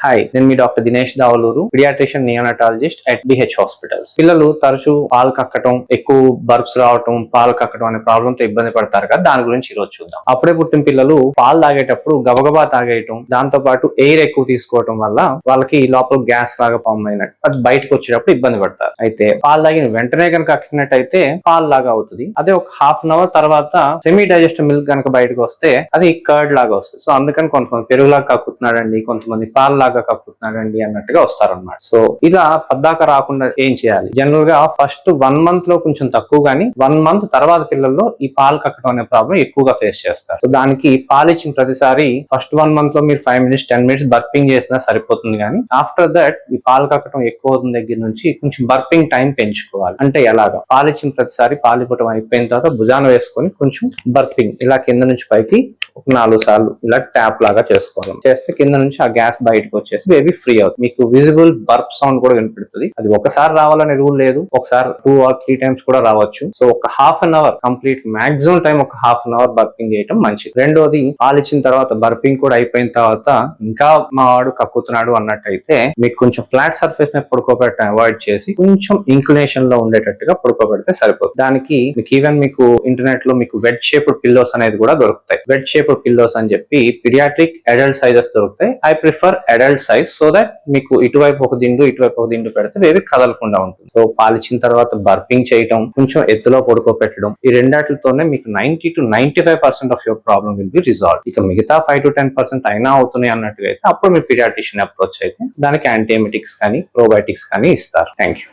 Hi, నేను మీ doctor Dinesh Davaluru, pediatrician neonatologist at BH hospitals. పిల్లలు తరచూ పాలు కక్కటం, ఎక్కువ బర్బ్స్ రావటం, పాలు కక్కటం అనే ప్రాబ్లమ్ తో ఇబ్బంది పడతారు కదా, దాని గురించి ఈరోజు చూద్దాం. అప్పుడే పుట్టిన పిల్లలు పాలు తాగేటప్పుడు గబగబా తాగేయటం, దాంతో పాటు ఎయిర్ ఎక్కువ తీసుకోవటం వల్ల వాళ్ళకి లోపల గ్యాస్ లాగా ఫామ్ అయినట్టు అది బయటకు వచ్చేటప్పుడు ఇబ్బంది పడతారు. అయితే పాలు తాగిన వెంటనే కనుక కక్కినట్టయితే పాలు లాగా అవుతుంది. అదే ఒక హాఫ్ అన్ అవర్ తర్వాత సెమీ డైజెస్టివ్ మిల్క్ కనుక బయటకు వస్తే అది కర్డ్ లాగా వస్తుంది. సో అందుకని కొంతమంది పెరుగులాగా కక్కుతున్నాడండి, కొంతమంది పాలు లాగా కక్కుతున్నాడండి అన్నట్టుగా వస్తారనమాట. సో ఇలా పద్దాక రాకుండా ఏం చేయాలి? జనరల్ గా ఫస్ట్ 1 month లో కొంచెం తక్కువ, కానీ 1 month తర్వాత పిల్లల్లో ఈ పాలు కక్కడం అనే ప్రాబ్లం ఎక్కువగా ఫేస్ చేస్తారు. సో దానికి పాలు ఇచ్చిన ప్రతిసారి ఫస్ట్ 1 month లో మీరు 5 minutes 10 minutes బర్పింగ్ చేసినా సరిపోతుంది. కానీ ఆఫ్టర్ దట్ ఈ పాలు కక్కడం ఎక్కువ అవుతున్న దగ్గర నుంచి కొంచెం బర్పింగ్ టైం పెంచుకోవాలి. అంటే ఎలాగా? పాలు ఇచ్చిన ప్రతిసారి పాలు ఇవ్వడం అయిపోయిన తర్వాత భుజాన వేసుకొని కొంచెం బర్పింగ్ ఇలా కింద నుంచి పైకి 4 సార్లు ఇలా ట్యాప్ లాగా చేసుకోవాలి. చేస్తే కింద నుంచి ఆ గ్యాస్ బయటకు వచ్చేసి బేబీ ఫ్రీ అవుతుంది. మీకు విజిబుల్ బర్ప్ సౌండ్ కూడా వినపడుతుంది. అది ఒకసారి రావాలనే రూల్ లేదు, ఒకసారి 2 or 3 times కూడా రావచ్చు. సో ఒక half an hour complete maximum time ఒక హాఫ్ అన్ అవర్ బర్పింగ్ చేయడం మంచిది. రెండోది, పాలు ఇచ్చిన తర్వాత బర్పింగ్ కూడా అయిపోయిన తర్వాత ఇంకా మా వాడు కక్కుతున్నాడు అన్నట్టయితే మీకు కొంచెం ఫ్లాట్ సర్ఫేస్ మీద పడుకోబెట్టడం అవాయిడ్ చేసి కొంచెం ఇంక్లినేషన్ లో ఉండేటట్టుగా పడుకోబెడితే సరిపోతుంది. దానికి మీకు ఇంటర్నెట్ లో మీకు వెడ్ షేప్డ్ పిల్లోస్ అనేది కూడా దొరుకుతాయి. వెడ్ షేప్డ్ పిల్లోస్ అని చెప్పి పిడియాట్రిక్ అడల్ట్ సైజెస్ దొరుకుతాయి. I prefer adult size, so that మీకు ఇటువైపు ఒక దిండు పెడితే బేబీ కదలకుండా ఉంటుంది. సో పాలిచ్చిన తర్వాత బర్పింగ్ చేయటం, కొంచెం ఎత్తులో పడుకోబెట్టడం, ఈ రెండాటితోనే మీకు 90 to 95% of your problem will be resolve. ఇక మిగతా 5 to 10% అయినా అవుతున్నాయి అన్నట్టుగా అయితే అప్పుడు మీరు పిడియాట్రిషియన్ అప్రోచ్ అయితే దానికి యాంటీఎమిటిక్స్ కానీ ప్రోబయోటిక్స్ కానీ ఇస్తారు. Thank you.